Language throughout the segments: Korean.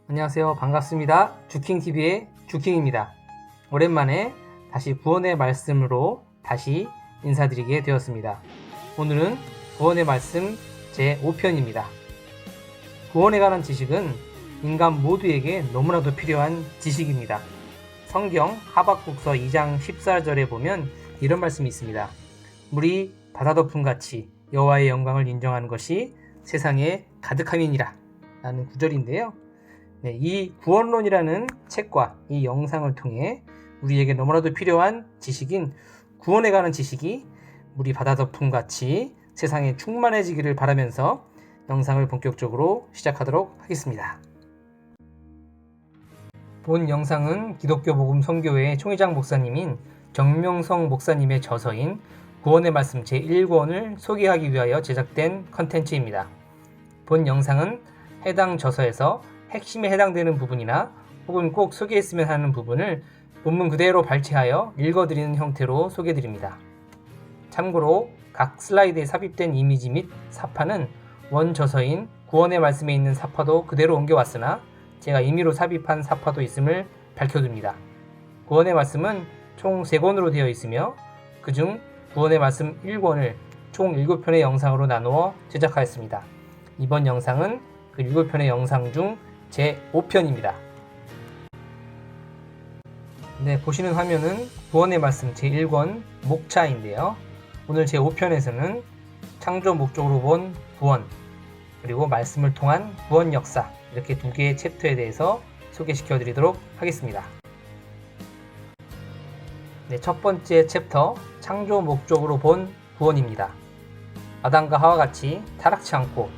안녕하세요. 반갑습니다. 주킹TV의 주킹입니다. 오랜만에 다시 구원의 말씀으로 다시 인사드리게 되었습니다. 오늘은 구원의 말씀 제5편입니다. 구원에 관한 지식은 인간 모두에게 너무나도 필요한 지식입니다. 성경 하박국서 2장 14절에 보면 이런 말씀이 있습니다. 물이 바다덮음같이 여호와의 영광을 인정하는 것이 세상에 가득함이니라 라는 구절인데요. 이 구원론이라는 책과 이 영상을 통해 우리에게 너무나도 필요한 지식인 구원에 관한 지식이 물이 바다덮음같이 세상에 충만해지기를 바라면서 영상을 본격적으로 시작하도록 하겠습니다. 본 영상은 기독교 복음 선교회 총회장 목사님인 정명성 목사님의 저서인 구원의 말씀 제1권을 소개하기 위하여 제작된 컨텐츠입니다. 본 영상은 해당 저서에서 핵심에 해당되는 부분이나 혹은 꼭 소개했으면 하는 부분을 본문 그대로 발췌하여 읽어드리는 형태로 소개드립니다. 참고로 각 슬라이드에 삽입된 이미지 및 사파는 원 저서인 구원의 말씀에 있는 사파도 그대로 옮겨왔으나 제가 임의로 삽입한 사파도 있음을 밝혀둡니다. 구원의 말씀은 총 3권으로 되어 있으며 그중 구원의 말씀 1권을 총 7편의 영상으로 나누어 제작하였습니다. 이번 영상은 그 7편의 영상 중 제5편입니다. 보시는 화면은 구원의 말씀 제1권 목차인데요. 오늘 제5편에서는 창조 목적으로 본 구원, 그리고 말씀을 통한 구원 역사, 이렇게 두 개의 챕터에 대해서 소개시켜 드리도록 하겠습니다. 첫 번째 챕터, 창조 목적으로 본 구원입니다. 아담과 하와 같이 타락치 않고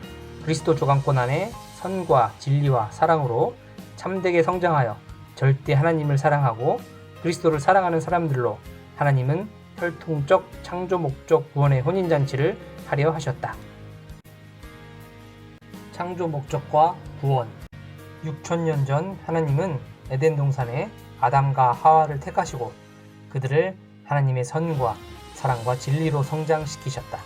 그리스도 조각권 안에 선과 진리와 사랑으로 참되게 성장하여 절대 하나님을 사랑하고 그리스도를 사랑하는 사람들로 하나님은 혈통적 창조 목적 구원의 혼인잔치를 하려 하셨다. 창조 목적과 구원. 6천년 전 하나님은 에덴 동산에 아담과 하와를 택하시고 그들을 하나님의 선과 사랑과 진리로 성장시키셨다.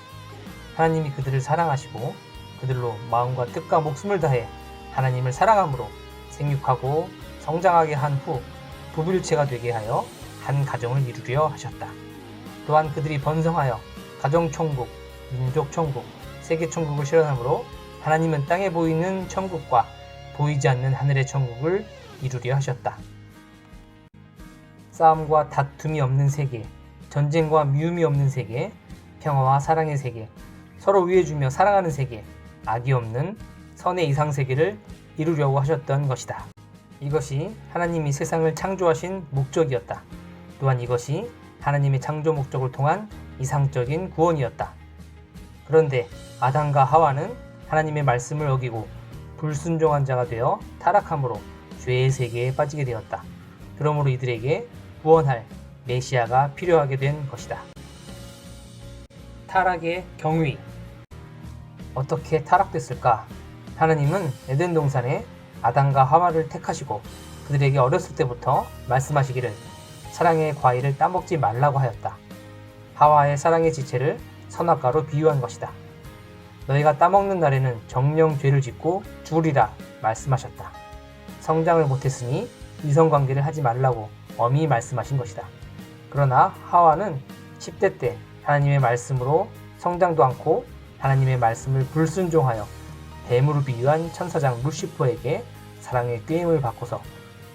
하나님이 그들을 사랑하시고 그들로 마음과 뜻과 목숨을 다해 하나님을 사랑함으로 생육하고 성장하게 한 후 부부일체가 되게 하여 한 가정을 이루려 하셨다. 또한 그들이 번성하여 가정천국, 민족천국, 세계천국을 실현함으로 하나님은 땅에 보이는 천국과 보이지 않는 하늘의 천국을 이루려 하셨다. 싸움과 다툼이 없는 세계, 전쟁과 미움이 없는 세계, 평화와 사랑의 세계, 서로 위해주며 사랑하는 세계, 악이 없는 선의 이상세계를 이루려고 하셨던 것이다. 이것이 하나님이 세상을 창조하신 목적이었다. 또한 이것이 하나님의 창조 목적을 통한 이상적인 구원이었다. 그런데 아담과 하와는 하나님의 말씀을 어기고 불순종한 자가 되어 타락함으로 죄의 세계에 빠지게 되었다. 그러므로 이들에게 구원할 메시아가 필요하게 된 것이다. 타락의 경위. 어떻게 타락됐을까? 하나님은 에덴 동산에 아담과 하와를 택하시고 그들에게 어렸을 때부터 말씀하시기를 사랑의 과일을 따먹지 말라고 하였다. 하와의 사랑의 지체를 선악과로 비유한 것이다. 너희가 따먹는 날에는 정령 죄를 짓고 죽으리라 말씀하셨다. 성장을 못했으니 이성관계를 하지 말라고 엄히 말씀하신 것이다. 그러나 하와는 10대 때 하나님의 말씀으로 성장도 않고 하나님의 말씀을 불순종하여 뱀으로 비유한 천사장 루시퍼에게 사랑의 꾀임을 받고서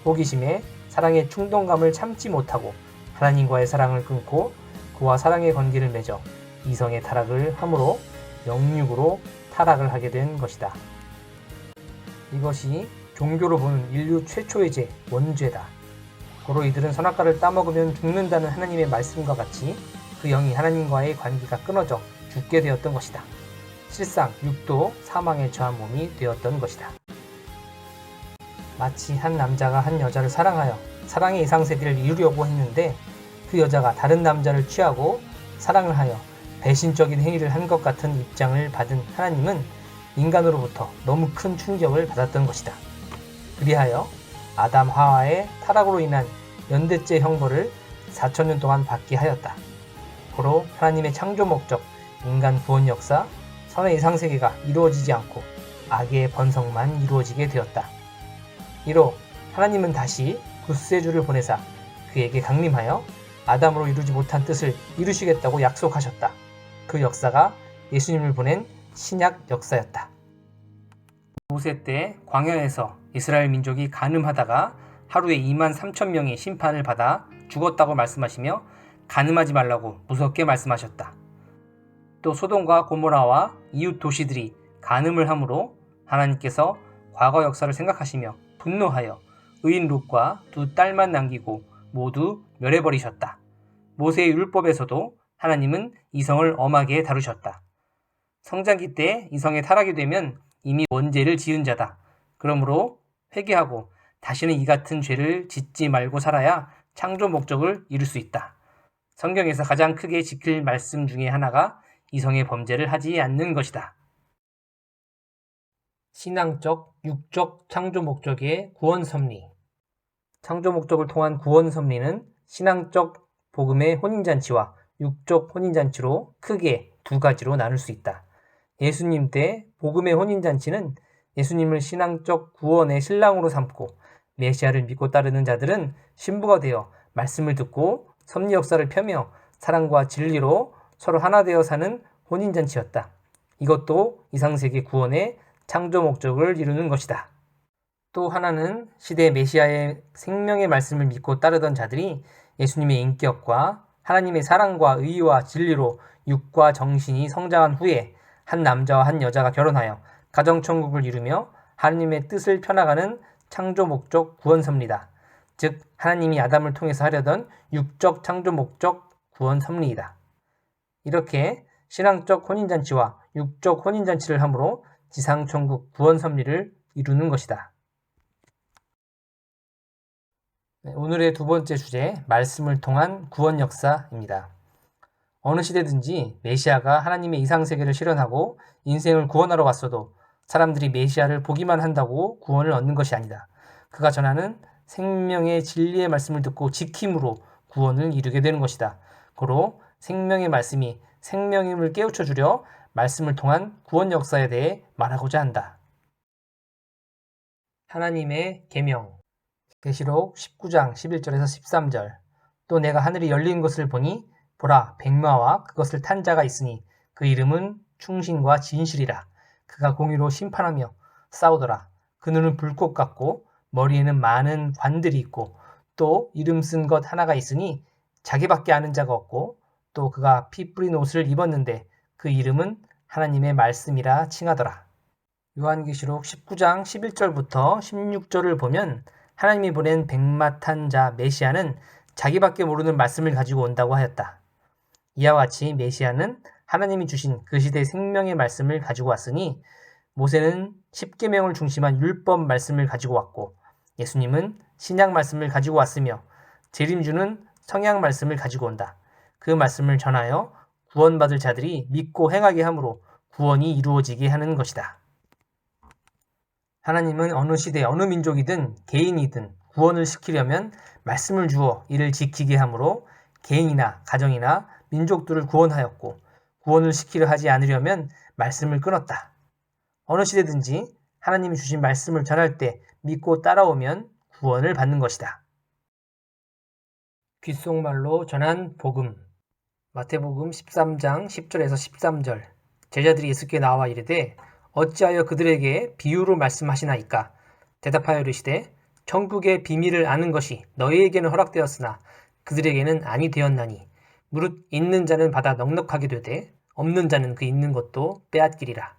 호기심에 사랑의 충동감을 참지 못하고 하나님과의 사랑을 끊고 그와 사랑의 관계를 맺어 이성의 타락을 함으로 영육으로 타락을 하게 된 것이다. 이것이 종교로 보는 인류 최초의 죄, 원죄다. 고로 이들은 선악과를 따먹으면 죽는다는 하나님의 말씀과 같이 그 영이 하나님과의 관계가 끊어져 죽게 되었던 것이다. 실상 육도 사망에 처한 몸이 되었던 것이다. 마치 한 남자가 한 여자를 사랑하여 사랑의 이상세계를 이루려고 했는데 그 여자가 다른 남자를 취하고 사랑을 하여 배신적인 행위를 한 것 같은 입장을 받은 하나님은 인간으로부터 너무 큰 충격을 받았던 것이다. 그리하여 아담 하와의 타락으로 인한 연대죄 형벌을 4천년 동안 받게 하였다. 고로 하나님의 창조 목적, 인간 구원 역사, 선의 이상세계가 이루어지지 않고 악의 번성만 이루어지게 되었다. 이로 하나님은 다시 구세주를 보내사 그에게 강림하여 아담으로 이루지 못한 뜻을 이루시겠다고 약속하셨다. 그 역사가 예수님을 보낸 신약 역사였다. 모세 때 광야에서 이스라엘 민족이 간음하다가 하루에 2만 3천 명이 심판을 받아 죽었다고 말씀하시며 간음하지 말라고 무섭게 말씀하셨다. 또 소돔과 고모라와 이웃 도시들이 간음을 함으로 하나님께서 과거 역사를 생각하시며 분노하여 의인 롯과 두 딸만 남기고 모두 멸해버리셨다. 모세의 율법에서도 하나님은 이성을 엄하게 다루셨다. 성장기 때 이성에 타락이 되면 이미 원죄를 지은 자다. 그러므로 회개하고 다시는 이 같은 죄를 짓지 말고 살아야 창조 목적을 이룰 수 있다. 성경에서 가장 크게 지킬 말씀 중에 하나가 이성의 범죄를 하지 않는 것이다. 신앙적, 육적 창조 목적의 구원 섭리. 창조 목적을 통한 구원 섭리는 신앙적 복음의 혼인잔치와 육적 혼인잔치로 크게 두 가지로 나눌 수 있다. 예수님 때 복음의 혼인잔치는 예수님을 신앙적 구원의 신랑으로 삼고 메시아를 믿고 따르는 자들은 신부가 되어 말씀을 듣고 섭리 역사를 펴며 사랑과 진리로 서로 하나 되어 사는 혼인잔치였다. 이것도 이상세계 구원의 창조 목적을 이루는 것이다. 또 하나는 시대 메시아의 생명의 말씀을 믿고 따르던 자들이 예수님의 인격과 하나님의 사랑과 의와 진리로 육과 정신이 성장한 후에 한 남자와 한 여자가 결혼하여 가정천국을 이루며 하나님의 뜻을 펴나가는 창조 목적 구원 섭리다. 즉 하나님이 아담을 통해서 하려던 육적 창조 목적 구원 섭리이다. 이렇게 신앙적 혼인잔치와 육적 혼인잔치를 함으로 지상천국 구원 섭리를 이루는 것이다. 오늘의 두 번째 주제, 말씀을 통한 구원 역사입니다. 어느 시대든지 메시아가 하나님의 이상세계를 실현하고 인생을 구원하러 왔어도 사람들이 메시아를 보기만 한다고 구원을 얻는 것이 아니다. 그가 전하는 생명의 진리의 말씀을 듣고 지킴으로 구원을 이루게 되는 것이다. 고로 생명의 말씀이 생명임을 깨우쳐 주려 말씀을 통한 구원 역사에 대해 말하고자 한다. 하나님의 계명. 계시록 19장 11절에서 13절. 또 내가 하늘이 열린 것을 보니 보라 백마와 그것을 탄 자가 있으니 그 이름은 충신과 진실이라. 그가 공의로 심판하며 싸우더라. 그 눈은 불꽃 같고 머리에는 많은 관들이 있고 또 이름 쓴 것 하나가 있으니 자기밖에 아는 자가 없고 또 그가 피 뿌린 옷을 입었는데 그 이름은 하나님의 말씀이라 칭하더라. 요한계시록 19장 11절부터 16절을 보면 하나님이 보낸 백마 탄 자 메시아는 자기밖에 모르는 말씀을 가지고 온다고 하였다. 이와 같이 메시아는 하나님이 주신 그 시대의 생명의 말씀을 가지고 왔으니 모세는 십계명을 중심한 율법 말씀을 가지고 왔고 예수님은 신약 말씀을 가지고 왔으며 재림주는 성약 말씀을 가지고 온다. 그 말씀을 전하여 구원받을 자들이 믿고 행하게 함으로 구원이 이루어지게 하는 것이다. 하나님은 어느 시대 어느 민족이든 개인이든 구원을 시키려면 말씀을 주어 이를 지키게 함으로 개인이나 가정이나 민족들을 구원하였고 구원을 시키려 하지 않으려면 말씀을 끊었다. 어느 시대든지 하나님이 주신 말씀을 전할 때 믿고 따라오면 구원을 받는 것이다. 귓속말로 전한 복음. 마태복음 13장 10절에서 13절. 제자들이 예수께 나와 이르되 어찌하여 그들에게 비유로 말씀하시나이까? 대답하여 이르시되 천국의 비밀을 아는 것이 너희에게는 허락되었으나 그들에게는 아니 되었나니 무릇 있는 자는 받아 넉넉하게 되되 없는 자는 그 있는 것도 빼앗기리라.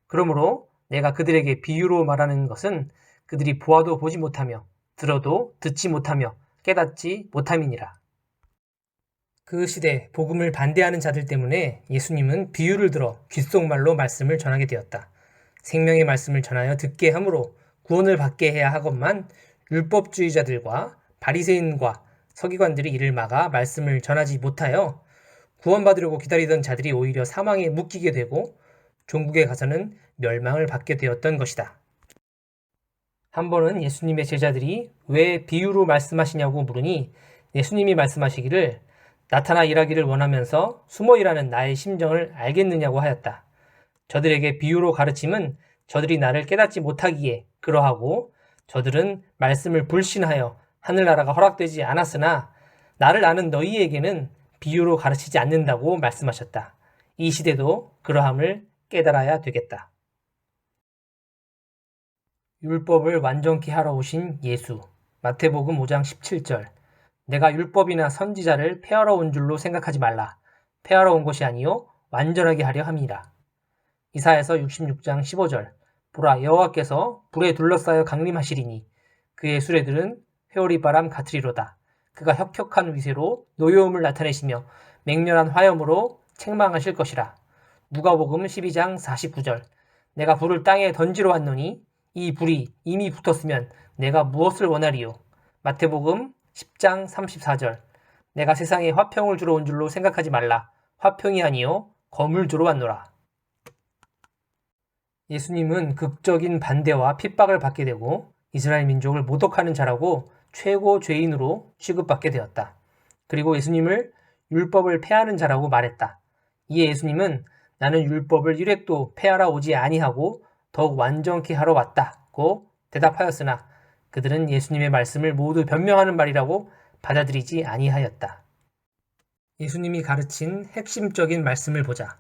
그러므로 내가 그들에게 비유로 말하는 것은 그들이 보아도 보지 못하며 들어도 듣지 못하며 깨닫지 못함이니라. 그 시대 복음을 반대하는 자들 때문에 예수님은 비유를 들어 귓속말로 말씀을 전하게 되었다. 생명의 말씀을 전하여 듣게 함으로 구원을 받게 해야 하건만 율법주의자들과 바리새인과 서기관들이 이를 막아 말씀을 전하지 못하여 구원받으려고 기다리던 자들이 오히려 사망에 묶이게 되고 종국에 가서는 멸망을 받게 되었던 것이다. 한 번은 예수님의 제자들이 왜 비유로 말씀하시냐고 물으니 예수님이 말씀하시기를 나타나 일하기를 원하면서 숨어 일하는 나의 심정을 알겠느냐고 하였다. 저들에게 비유로 가르침은 저들이 나를 깨닫지 못하기에 그러하고 저들은 말씀을 불신하여 하늘나라가 허락되지 않았으나 나를 아는 너희에게는 비유로 가르치지 않는다고 말씀하셨다. 이 시대도 그러함을 깨달아야 되겠다. 율법을 완전케 하러 오신 예수. 마태복음 5장 17절. 내가 율법이나 선지자를 폐하러 온 줄로 생각하지 말라. 폐하러 온 것이 아니요 완전하게 하려 함이라. 이사야서 66장 15절. 보라, 여호와께서 불에 둘러싸여 강림하시리니 그의 수레들은 회오리 바람 같으리로다. 그가 혁혁한 위세로 노여움을 나타내시며 맹렬한 화염으로 책망하실 것이라. 누가복음 12장 49절. 내가 불을 땅에 던지러 왔노니 이 불이 이미 붙었으면 내가 무엇을 원하리요. 마태복음 10장 34절. 내가 세상에 화평을 주러 온 줄로 생각하지 말라. 화평이 아니요 검을 주러 왔노라. 예수님은 극적인 반대와 핍박을 받게 되고 이스라엘 민족을 모독하는 자라고 최고 죄인으로 취급받게 되었다. 그리고 예수님을 율법을 폐하는 자라고 말했다. 이에 예수님은 나는 율법을 1획도 폐하러 오지 아니하고 더욱 완전케 하러 왔다고 대답하였으나 그들은 예수님의 말씀을 모두 변명하는 말이라고 받아들이지 아니하였다. 예수님이 가르친 핵심적인 말씀을 보자.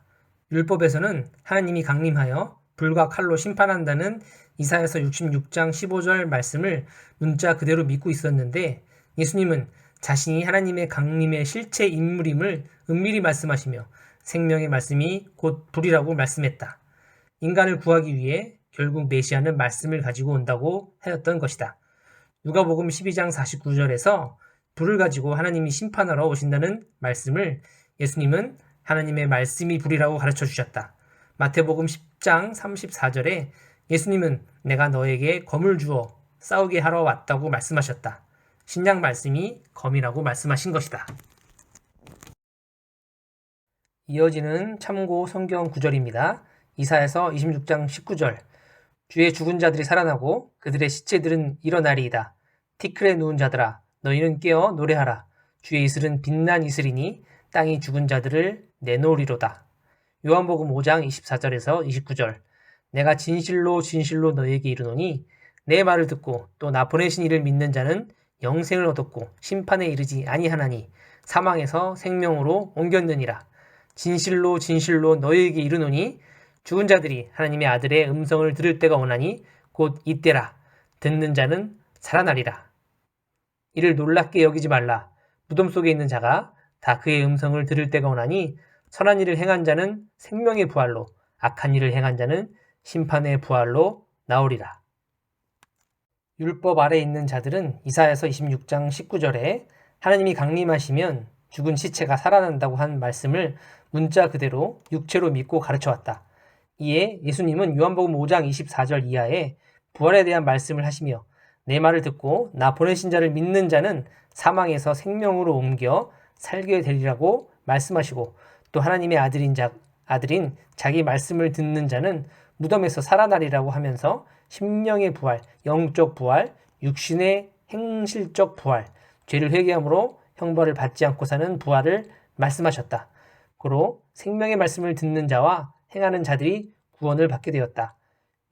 율법에서는 하나님이 강림하여 불과 칼로 심판한다는 이사야서 66장 15절 말씀을 문자 그대로 믿고 있었는데 예수님은 자신이 하나님의 강림의 실체 인물임을 은밀히 말씀하시며 생명의 말씀이 곧 불이라고 말씀했다. 인간을 구하기 위해 결국 메시아는 말씀을 가지고 온다고 하였던 것이다. 누가복음 12장 49절에서 불을 가지고 하나님이 심판하러 오신다는 말씀을 예수님은 하나님의 말씀이 불이라고 가르쳐 주셨다. 마태복음 10장 34절에 예수님은 내가 너에게 검을 주어 싸우게 하러 왔다고 말씀하셨다. 신약 말씀이 검이라고 말씀하신 것이다. 이어지는 참고 성경 구절입니다. 이사야서 26장 19절. 주의 죽은 자들이 살아나고 그들의 시체들은 일어나리이다. 티끌에 누운 자들아 너희는 깨어 노래하라. 주의 이슬은 빛난 이슬이니 땅이 죽은 자들을 내놓으리로다. 요한복음 5장 24절에서 29절. 내가 진실로 진실로 너희에게 이르노니 내 말을 듣고 또 나 보내신 이를 믿는 자는 영생을 얻었고 심판에 이르지 아니하나니 사망에서 생명으로 옮겼느니라. 진실로 진실로 너희에게 이르노니 죽은 자들이 하나님의 아들의 음성을 들을 때가 오나니 곧 이때라. 듣는 자는 살아나리라. 이를 놀랍게 여기지 말라. 무덤 속에 있는 자가 다 그의 음성을 들을 때가 오나니 선한 일을 행한 자는 생명의 부활로 악한 일을 행한 자는 심판의 부활로 나오리라. 율법 아래 있는 자들은 이사야서 26장 19절에 하나님이 강림하시면 죽은 시체가 살아난다고 한 말씀을 문자 그대로 육체로 믿고 가르쳐왔다. 이에 예수님은 요한복음 5장 24절 이하에 부활에 대한 말씀을 하시며 내 말을 듣고 나 보내신 자를 믿는 자는 사망에서 생명으로 옮겨 살게 되리라고 말씀하시고 또 하나님의 아들인 자기 말씀을 듣는 자는 무덤에서 살아나리라고 하면서 심령의 부활, 영적 부활, 육신의 행실적 부활, 죄를 회개함으로 형벌을 받지 않고 사는 부활을 말씀하셨다. 고로 생명의 말씀을 듣는 자와 행하는 자들이 구원을 받게 되었다.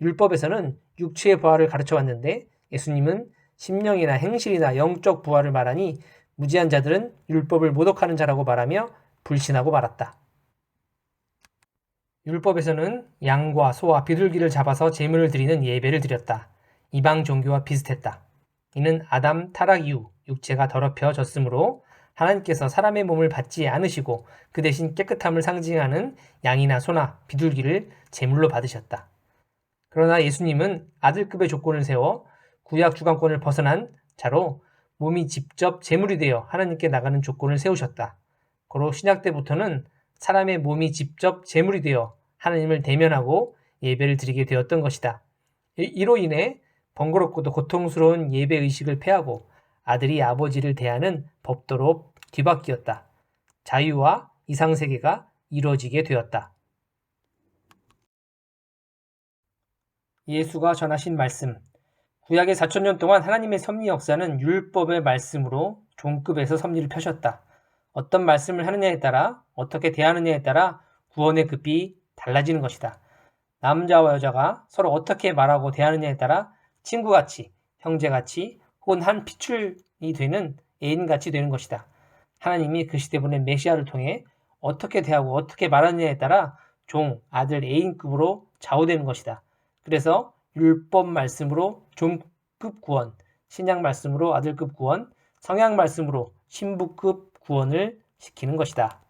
율법에서는 육체의 부활을 가르쳐 왔는데 예수님은 심령이나 행실이나 영적 부활을 말하니 무지한 자들은 율법을 모독하는 자라고 말하며 불신하고 말았다. 율법에서는 양과 소와 비둘기를 잡아서 제물을 드리는 예배를 드렸다. 이방 종교와 비슷했다. 이는 아담 타락 이후 육체가 더럽혀졌으므로 하나님께서 사람의 몸을 받지 않으시고 그 대신 깨끗함을 상징하는 양이나 소나 비둘기를 제물로 받으셨다. 그러나 예수님은 아들급의 조건을 세워 구약 주관권을 벗어난 자로 몸이 직접 제물이 되어 하나님께 나가는 조건을 세우셨다. 고로 신약 때부터는 사람의 몸이 직접 제물이 되어 하나님을 대면하고 예배를 드리게 되었던 것이다. 이로 인해 번거롭고도 고통스러운 예배 의식을 폐하고 아들이 아버지를 대하는 법도로 뒤바뀌었다. 자유와 이상세계가 이루어지게 되었다. 예수가 전하신 말씀. 구약의 4,000년 동안 하나님의 섭리 역사는 율법의 말씀으로 종급에서 섭리를 펴셨다. 어떤 말씀을 하느냐에 따라 어떻게 대하느냐에 따라 구원의 급이 달라지는 것이다. 남자와 여자가 서로 어떻게 말하고 대하느냐에 따라 친구같이 형제같이 혹은 한 피출이 되는 애인같이 되는 것이다. 하나님이 그 시대 보낸 메시아를 통해 어떻게 대하고 어떻게 말하느냐에 따라 종, 아들, 애인급으로 좌우되는 것이다. 그래서 율법 말씀으로 종급 구원, 신약 말씀으로 아들급 구원, 성약 말씀으로 신부급 구원을 시키는 것이다.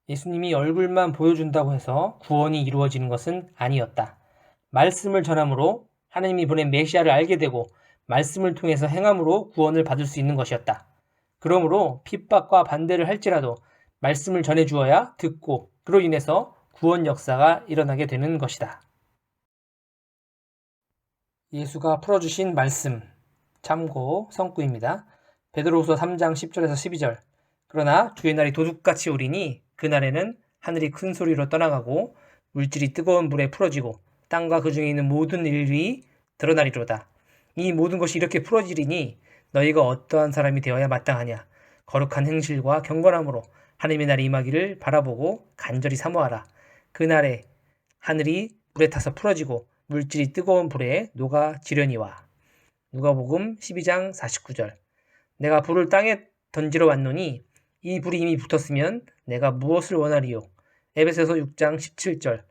예수님이 얼굴만 보여준다고 해서 구원이 이루어지는 것은 아니었다. 말씀을 전함으로 하나님이 보낸 메시아를 알게 되고 말씀을 통해서 행함으로 구원을 받을 수 있는 것이었다. 그러므로 핍박과 반대를 할지라도 말씀을 전해주어야 듣고 그로 인해서 구원 역사가 일어나게 되는 것이다. 예수가 풀어주신 말씀, 참고 성구입니다. 베드로후서 3장 10절에서 12절. 그러나 주의 날이 도둑같이 오리니 그날에는 하늘이 큰 소리로 떠나가고 물질이 뜨거운 불에 풀어지고 땅과 그 중에 있는 모든 일이 드러나리로다. 이 모든 것이 이렇게 풀어지리니 너희가 어떠한 사람이 되어야 마땅하냐. 거룩한 행실과 경건함으로 하나님의 날이 임하기를 바라보고 간절히 사모하라. 그날에 하늘이 불에 타서 풀어지고 물질이 뜨거운 불에 녹아지려니와. 누가복음 12장 49절. 내가 불을 땅에 던지러 왔노니 이 불이 이미 붙었으면 내가 무엇을 원하리요. 에베소서 6장 17절.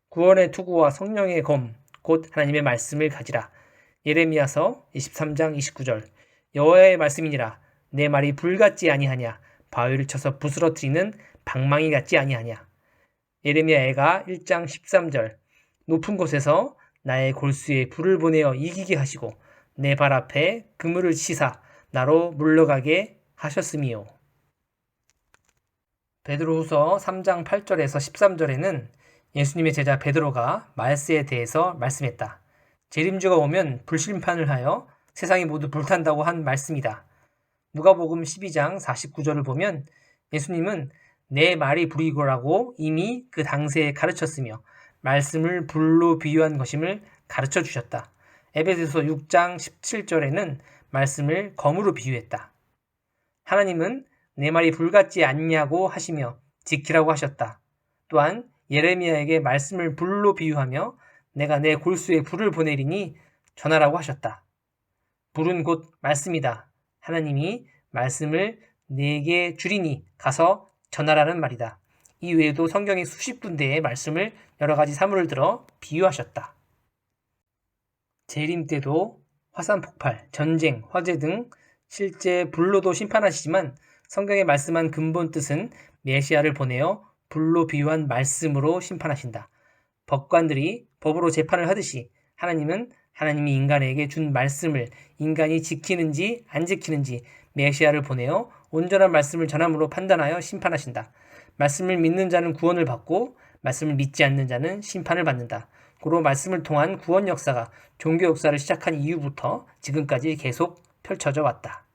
구원의 투구와 성령의 검, 곧 하나님의 말씀을 가지라. 예레미야서 23장 29절. 여호와의 말씀이니라. 내 말이 불 같지 아니하냐. 바위를 쳐서 부스러뜨리는 방망이 같지 아니하냐. 예레미야애가 1장 13절. 높은 곳에서 나의 골수에 불을 보내어 이기게 하시고 내 발 앞에 그물을 치사 나로 물러가게 하셨음이요. 베드로후서 3장 8절에서 13절에는 예수님의 제자 베드로가 말세에 대해서 말씀했다. 재림주가 오면 불심판을 하여 세상이 모두 불탄다고 한 말씀이다. 누가복음 12장 49절을 보면 예수님은 내 말이 불이고라고 이미 그 당시에 가르쳤으며 말씀을 불로 비유한 것임을 가르쳐 주셨다. 에베소서 6장 17절에는 말씀을 검으로 비유했다. 하나님은 내 말이 불같지 않냐고 하시며 지키라고 하셨다. 또한 예레미야에게 말씀을 불로 비유하며 내가 내 골수에 불을 보내리니 전하라고 하셨다. 불은 곧 말씀이다. 하나님이 말씀을 내게 주리니 가서 전하라는 말이다. 이 외에도 성경의 수십 군데의 말씀을 여러 가지 사물을 들어 비유하셨다. 재림 때도 화산 폭발, 전쟁, 화재 등 실제 불로도 심판하시지만 성경에 말씀한 근본 뜻은 메시아를 보내어 불로 비유한 말씀으로 심판하신다. 법관들이 법으로 재판을 하듯이 하나님은 하나님이 인간에게 준 말씀을 인간이 지키는지 안 지키는지 메시아를 보내어 온전한 말씀을 전함으로 판단하여 심판하신다. 말씀을 믿는 자는 구원을 받고 말씀을 믿지 않는 자는 심판을 받는다. 고로 말씀을 통한 구원 역사가 종교 역사를 시작한 이후부터 지금까지 계속 펼쳐져 왔다.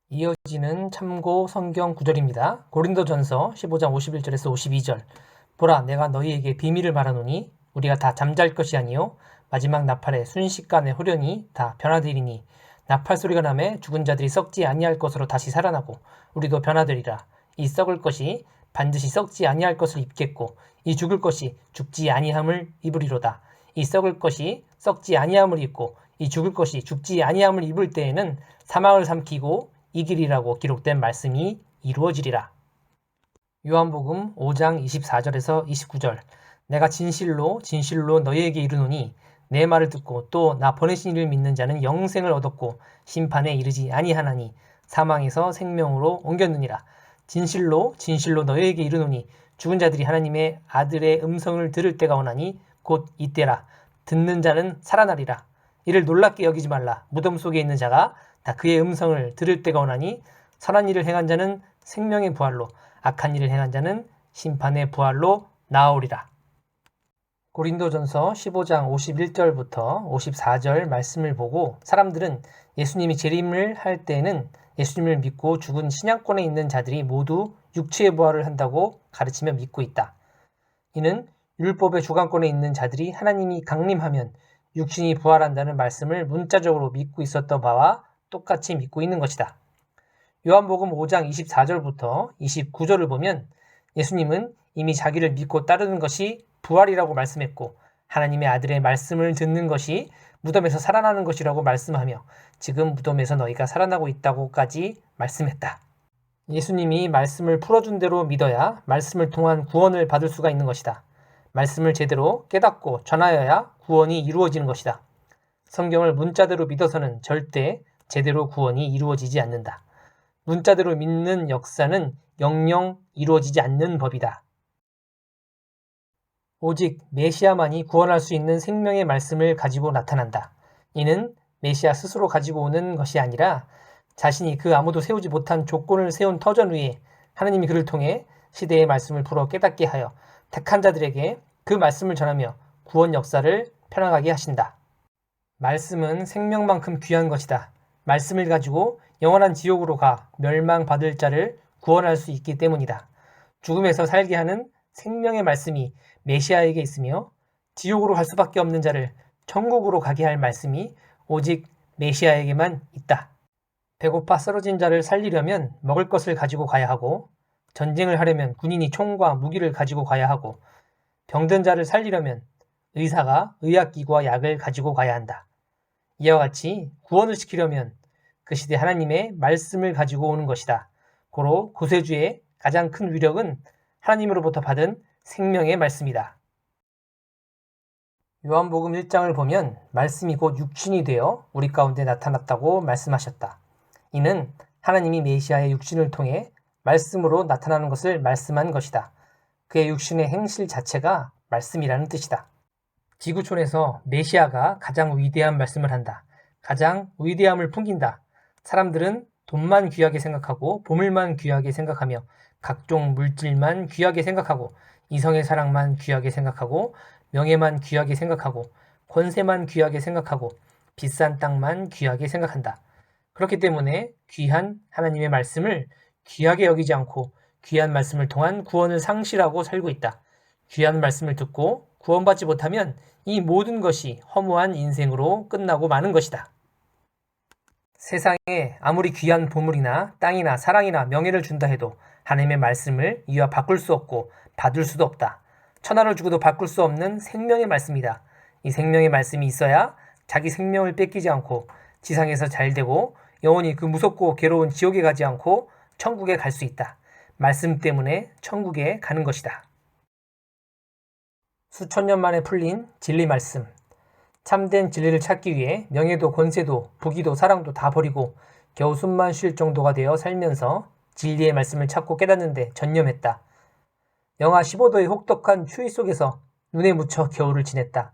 이어지는 참고 성경 구절입니다. 고린도전서 15장 51절에서 52절. 보라, 내가 너희에게 비밀을 말하노니 우리가 다 잠잘 것이 아니요 마지막 나팔에 순식간에 후련히 다 변화되리니 나팔 소리가 나매 죽은 자들이 썩지 아니할 것으로 다시 살아나고 우리도 변화되리라. 이 썩을 것이 반드시 썩지 아니할 것을 입겠고 이 죽을 것이 죽지 아니함을 입으리로다. 이 썩을 것이 썩지 아니함을 입고 이 죽을 것이 죽지 아니함을 입을 때에는 사망을 삼키고 이기리라고 기록된 말씀이 이루어지리라. 요한복음 5장 24절에서 29절. 내가 진실로 너희에게 이르노니 내 말을 듣고 또 나 보내신 이를 믿는 자는 영생을 얻었고 심판에 이르지 아니하나니 사망에서 생명으로 옮겼느니라. 진실로 너희에게 이르노니 죽은 자들이 하나님의 아들의 음성을 들을 때가 오나니 곧 이때라. 듣는 자는 살아나리라. 이를 놀랍게 여기지 말라. 무덤 속에 있는 자가 다 그의 음성을 들을 때가 오나니 선한 일을 행한 자는 생명의 부활로 악한 일을 행한 자는 심판의 부활로 나아오리라. 고린도전서 15장 51절부터 54절 말씀을 보고 사람들은 예수님이 재림을 할 때에는 예수님을 믿고 죽은 신약권에 있는 자들이 모두 육체의 부활을 한다고 가르치며 믿고 있다. 이는 율법의 주관권에 있는 자들이 하나님이 강림하면 육신이 부활한다는 말씀을 문자적으로 믿고 있었던 바와 똑같이 믿고 있는 것이다. 요한복음 5장 24절부터 29절을 보면 예수님은 이미 자기를 믿고 따르는 것이 부활이라고 말씀했고 하나님의 아들의 말씀을 듣는 것이 무덤에서 살아나는 것이라고 말씀하며 지금 무덤에서 너희가 살아나고 있다고까지 말씀했다. 예수님이 말씀을 풀어준 대로 믿어야 말씀을 통한 구원을 받을 수가 있는 것이다. 말씀을 제대로 깨닫고 전하여야 구원이 이루어지는 것이다. 성경을 문자대로 믿어서는 절대 제대로 구원이 이루어지지 않는다. 문자대로 믿는 역사는 영영 이루어지지 않는 법이다. 오직 메시아만이 구원할 수 있는 생명의 말씀을 가지고 나타난다. 이는 메시아 스스로 가지고 오는 것이 아니라 자신이 그 아무도 세우지 못한 조건을 세운 터전 위에 하나님이 그를 통해 시대의 말씀을 풀어 깨닫게 하여 택한 자들에게 그 말씀을 전하며 구원 역사를 펴나가게 하신다. 말씀은 생명만큼 귀한 것이다. 말씀을 가지고 영원한 지옥으로 가 멸망받을 자를 구원할 수 있기 때문이다. 죽음에서 살게 하는 생명의 말씀이 메시아에게 있으며 지옥으로 갈 수밖에 없는 자를 천국으로 가게 할 말씀이 오직 메시아에게만 있다. 배고파 쓰러진 자를 살리려면 먹을 것을 가지고 가야 하고 전쟁을 하려면 군인이 총과 무기를 가지고 가야 하고 병든 자를 살리려면 의사가 의학기구와 약을 가지고 가야 한다. 이와 같이 구원을 시키려면 그 시대 하나님의 말씀을 가지고 오는 것이다. 고로 구세주의 가장 큰 위력은 하나님으로부터 받은 생명의 말씀이다. 요한복음 1장을 보면 말씀이 곧 육신이 되어 우리 가운데 나타났다고 말씀하셨다. 이는 하나님이 메시아의 육신을 통해 말씀으로 나타나는 것을 말씀한 것이다. 그의 육신의 행실 자체가 말씀이라는 뜻이다. 지구촌에서 메시아가 가장 위대한 말씀을 한다. 가장 위대함을 풍긴다. 사람들은 돈만 귀하게 생각하고 보물만 귀하게 생각하며 각종 물질만 귀하게 생각하고 이성의 사랑만 귀하게 생각하고 명예만 귀하게 생각하고 권세만 귀하게 생각하고 비싼 땅만 귀하게 생각한다. 그렇기 때문에 귀한 하나님의 말씀을 귀하게 여기지 않고 귀한 말씀을 통한 구원을 상실하고 살고 있다. 귀한 말씀을 듣고 구원받지 못하면 이 모든 것이 허무한 인생으로 끝나고 마는 것이다. 세상에 아무리 귀한 보물이나 땅이나 사랑이나 명예를 준다 해도 하나님의 말씀을 이와 바꿀 수 없고 받을 수도 없다. 천하를 주고도 바꿀 수 없는 생명의 말씀이다. 이 생명의 말씀이 있어야 자기 생명을 뺏기지 않고 지상에서 잘 되고 영원히 그 무섭고 괴로운 지옥에 가지 않고 천국에 갈 수 있다. 말씀 때문에 천국에 가는 것이다. 수천 년 만에 풀린 진리 말씀. 참된 진리를 찾기 위해 명예도 권세도 부귀도 사랑도 다 버리고 겨우 숨만 쉴 정도가 되어 살면서 진리의 말씀을 찾고 깨닫는데 전념했다. 영하 15도의 혹독한 추위 속에서 눈에 묻혀 겨울을 지냈다.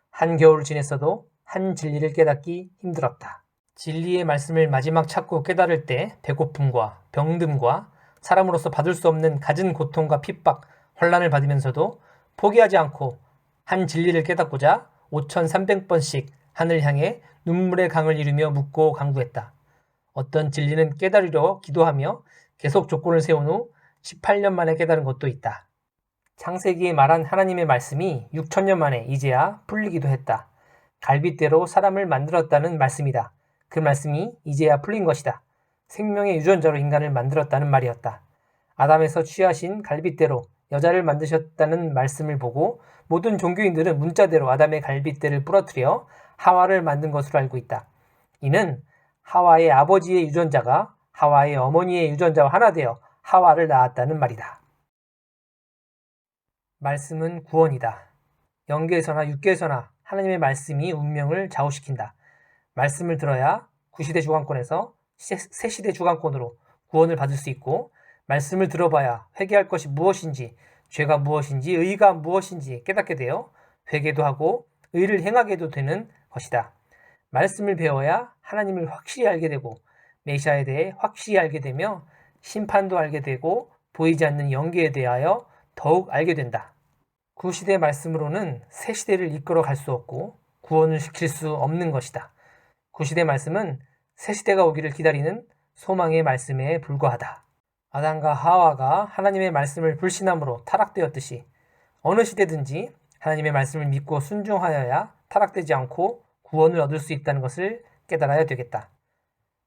한 겨울을 지냈어도 한 진리를 깨닫기 힘들었다. 진리의 말씀을 마지막 찾고 깨달을 때 배고픔과 병듦과 사람으로서 받을 수 없는 갖은 고통과 핍박, 혼란을 받으면서도 포기하지 않고 한 진리를 깨닫고자 5300번씩 하늘 향해 눈물의 강을 이루며 묻고 간구했다. 어떤 진리는 깨달으려 기도하며 계속 조건을 세운 후 18년 만에 깨달은 것도 있다. 창세기에 말한 하나님의 말씀이 6000년 만에 이제야 풀리기도 했다. 갈빗대로 사람을 만들었다는 말씀이다. 그 말씀이 이제야 풀린 것이다. 생명의 유전자로 인간을 만들었다는 말이었다. 아담에서 취하신 갈빗대로 여자를 만드셨다는 말씀을 보고 모든 종교인들은 문자대로 아담의 갈빗대를 부러뜨려 하와를 만든 것으로 알고 있다. 이는 하와의 아버지의 유전자가 하와의 어머니의 유전자와 하나 되어 하와를 낳았다는 말이다. 말씀은 구원이다. 영계에서나 육계에서나 하나님의 말씀이 운명을 좌우시킨다. 말씀을 들어야 구시대 주관권에서 새시대 주관권으로 구원을 받을 수 있고 말씀을 들어봐야 회개할 것이 무엇인지 죄가 무엇인지 의가 무엇인지 깨닫게 되어 회개도 하고 의를 행하게도 되는 것이다. 말씀을 배워야 하나님을 확실히 알게 되고 메시아에 대해 확실히 알게 되며 심판도 알게 되고 보이지 않는 영계에 대하여 더욱 알게 된다. 구시대 말씀으로는 새시대를 이끌어 갈 수 없고 구원을 시킬 수 없는 것이다. 구시대 말씀은 새시대가 오기를 기다리는 소망의 말씀에 불과하다. 아담과 하와가 하나님의 말씀을 불신함으로 타락되었듯이 어느 시대든지 하나님의 말씀을 믿고 순종하여야 타락되지 않고 구원을 얻을 수 있다는 것을 깨달아야 되겠다.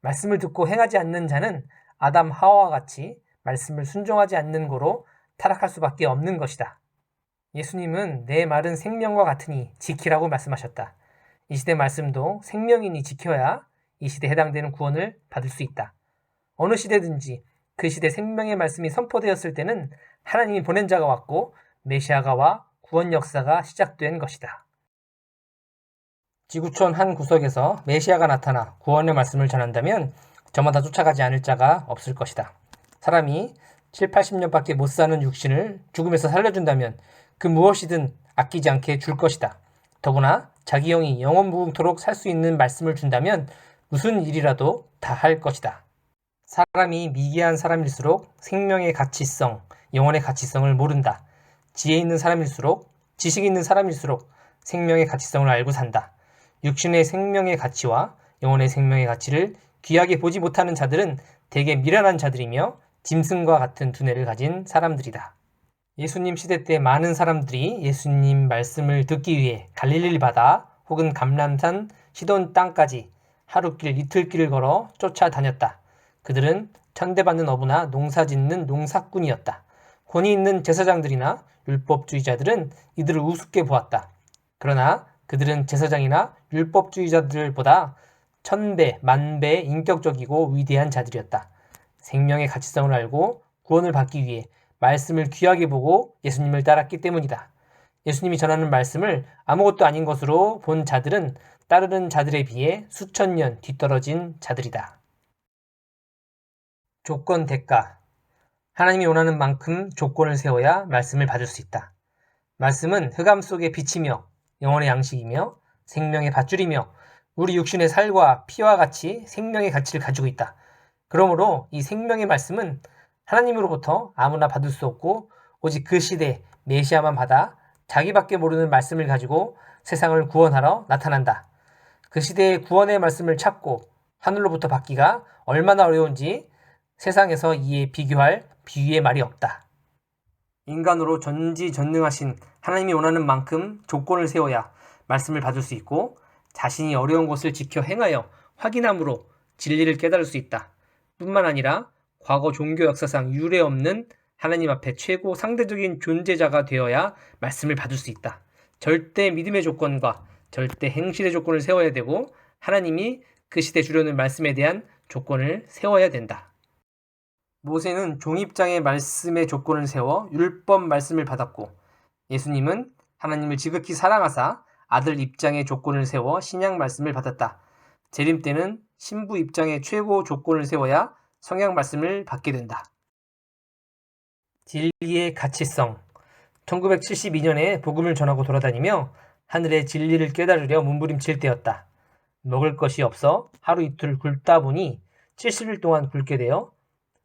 말씀을 듣고 행하지 않는 자는 아담 하와와 같이 말씀을 순종하지 않는 거로 타락할 수밖에 없는 것이다. 예수님은 내 말은 생명과 같으니 지키라고 말씀하셨다. 이 시대 말씀도 생명이니 지켜야 이 시대에 해당되는 구원을 받을 수 있다. 어느 시대든지 그 시대 생명의 말씀이 선포되었을 때는 하나님이 보낸 자가 왔고 메시아가 와 구원 역사가 시작된 것이다. 지구촌 한 구석에서 메시아가 나타나 구원의 말씀을 전한다면 저마다 쫓아가지 않을 자가 없을 것이다. 사람이 7, 80년밖에 못 사는 육신을 죽음에서 살려준다면 그 무엇이든 아끼지 않게 줄 것이다. 더구나 자기 영이 영원 무궁토록 살 수 있는 말씀을 준다면 무슨 일이라도 다 할 것이다. 사람이 미개한 사람일수록 생명의 가치성, 영혼의 가치성을 모른다. 지혜 있는 사람일수록, 지식 있는 사람일수록 생명의 가치성을 알고 산다. 육신의 생명의 가치와 영혼의 생명의 가치를 귀하게 보지 못하는 자들은 대개 미련한 자들이며 짐승과 같은 두뇌를 가진 사람들이다. 예수님 시대 때 많은 사람들이 예수님 말씀을 듣기 위해 갈릴리 바다 혹은 감람산, 시돈 땅까지 하루길 이틀길을 걸어 쫓아다녔다. 그들은 천대받는 어부나 농사짓는 농사꾼이었다. 권위 있는 제사장들이나 율법주의자들은 이들을 우습게 보았다. 그러나 그들은 제사장이나 율법주의자들보다 1000배, 10,000배 인격적이고 위대한 자들이었다. 생명의 가치성을 알고 구원을 받기 위해 말씀을 귀하게 보고 예수님을 따랐기 때문이다. 예수님이 전하는 말씀을 아무것도 아닌 것으로 본 자들은 따르는 자들에 비해 수천 년 뒤떨어진 자들이다. 조건 대가. 하나님이 원하는 만큼 조건을 세워야 말씀을 받을 수 있다. 말씀은 흑암 속의 빛이며 영혼의 양식이며 생명의 밧줄이며 우리 육신의 살과 피와 같이 생명의 가치를 가지고 있다. 그러므로 이 생명의 말씀은 하나님으로부터 아무나 받을 수 없고 오직 그 시대 메시아만 받아 자기밖에 모르는 말씀을 가지고 세상을 구원하러 나타난다. 그 시대의 구원의 말씀을 찾고 하늘로부터 받기가 얼마나 어려운지 세상에서 이에 비교할 비유의 말이 없다. 인간으로 전지전능하신 하나님이 원하는 만큼 조건을 세워야 말씀을 받을 수 있고 자신이 어려운 것을 지켜 행하여 확인함으로 진리를 깨달을 수 있다. 뿐만 아니라 과거 종교 역사상 유례 없는 하나님 앞에 최고 상대적인 존재자가 되어야 말씀을 받을 수 있다. 절대 믿음의 조건과 절대 행실의 조건을 세워야 되고 하나님이 그 시대 주려는 말씀에 대한 조건을 세워야 된다. 모세는 종입장의 말씀의 조건을 세워 율법 말씀을 받았고 예수님은 하나님을 지극히 사랑하사 아들 입장의 조건을 세워 신약 말씀을 받았다. 재림 때는 신부 입장의 최고 조건을 세워야 성약 말씀을 받게 된다. 진리의 가치성. 1972년에 복음을 전하고 돌아다니며 하늘의 진리를 깨달으려 몸부림칠 때였다. 먹을 것이 없어 하루 이틀 굶다 보니 70일 동안 굶게 되어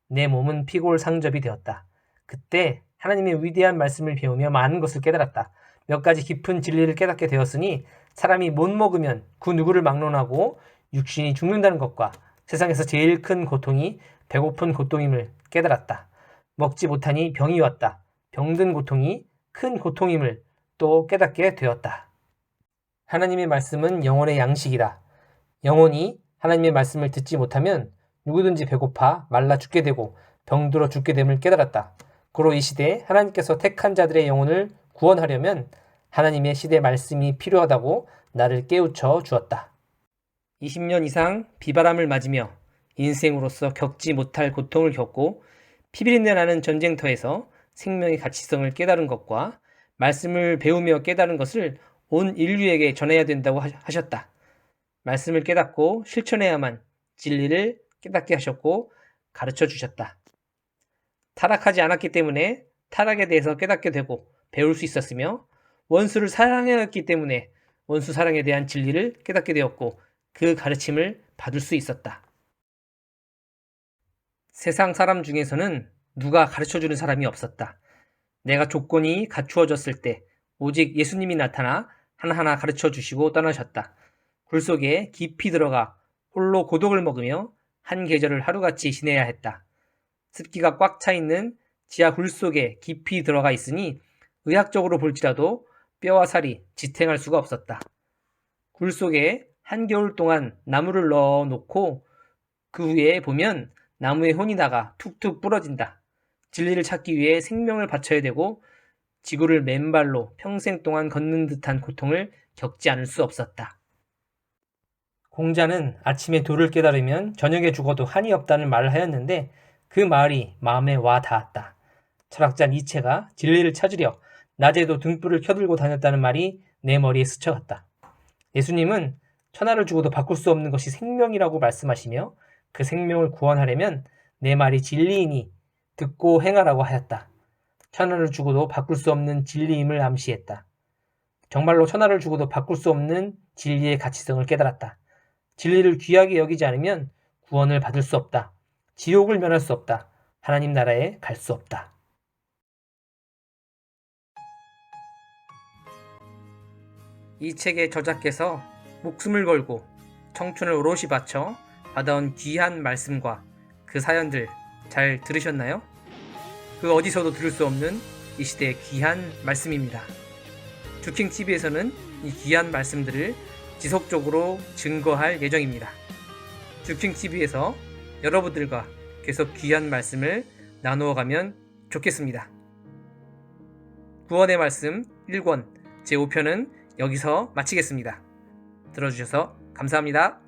내 몸은 피골상접이 되었다. 그때 하나님의 위대한 말씀을 배우며 많은 것을 깨달았다. 몇 가지 깊은 진리를 깨닫게 되었으니 사람이 못 먹으면 그 누구를 막론하고 육신이 죽는다는 것과 세상에서 제일 큰 고통이 배고픈 고통임을 깨달았다. 먹지 못하니 병이 왔다. 병든 고통이 큰 고통임을 또 깨닫게 되었다. 하나님의 말씀은 영혼의 양식이다. 영혼이 하나님의 말씀을 듣지 못하면 누구든지 배고파 말라 죽게 되고 병들어 죽게 됨을 깨달았다. 그로 이 시대에 하나님께서 택한 자들의 영혼을 구원하려면 하나님의 시대 말씀이 필요하다고 나를 깨우쳐 주었다. 20년 이상 비바람을 맞으며 인생으로서 겪지 못할 고통을 겪고 피비린내 나는 전쟁터에서 생명의 가치성을 깨달은 것과 말씀을 배우며 깨달은 것을 온 인류에게 전해야 된다고 하셨다. 말씀을 깨닫고 실천해야만 진리를 깨닫게 하셨고 가르쳐 주셨다. 타락하지 않았기 때문에 타락에 대해서 깨닫게 되고 배울 수 있었으며 원수를 사랑하였기 때문에 원수 사랑에 대한 진리를 깨닫게 되었고 그 가르침을 받을 수 있었다. 세상 사람 중에서는 누가 가르쳐주는 사람이 없었다. 내가 조건이 갖추어졌을 때 오직 예수님이 나타나 하나하나 가르쳐 주시고 떠나셨다. 굴 속에 깊이 들어가 홀로 고독을 먹으며 한 계절을 하루같이 지내야 했다. 습기가 꽉 차 있는 지하 굴 속에 깊이 들어가 있으니 의학적으로 볼지라도 뼈와 살이 지탱할 수가 없었다. 굴 속에 한겨울 동안 나무를 넣어 놓고 그 후에 보면 나무의 혼이 나가 툭툭 부러진다. 진리를 찾기 위해 생명을 바쳐야 되고 지구를 맨발로 평생 동안 걷는 듯한 고통을 겪지 않을 수 없었다. 공자는 아침에 도를 깨달으면 저녁에 죽어도 한이 없다는 말을 하였는데 그 말이 마음에 와 닿았다. 철학자 니체가 진리를 찾으려 낮에도 등불을 켜들고 다녔다는 말이 내 머리에 스쳐갔다. 예수님은 천하를 주고도 바꿀 수 없는 것이 생명이라고 말씀하시며 그 생명을 구원하려면 내 말이 진리이니 듣고 행하라고 하였다. 천하를 주고도 바꿀 수 없는 진리임을 암시했다. 정말로 천하를 주고도 바꿀 수 없는 진리의 가치성을 깨달았다. 진리를 귀하게 여기지 않으면 구원을 받을 수 없다. 지옥을 면할 수 없다. 하나님 나라에 갈 수 없다. 이 책의 저자께서 목숨을 걸고 청춘을 오롯이 바쳐 받아온 귀한 말씀과 그 사연들 잘 들으셨나요? 그 어디서도 들을 수 없는 이 시대의 귀한 말씀입니다. 주킹TV에서는 이 귀한 말씀들을 지속적으로 증거할 예정입니다. 주킹TV에서 여러분들과 계속 귀한 말씀을 나누어가면 좋겠습니다. 구원의 말씀 1권 제5편은 여기서 마치겠습니다. 들어주셔서 감사합니다.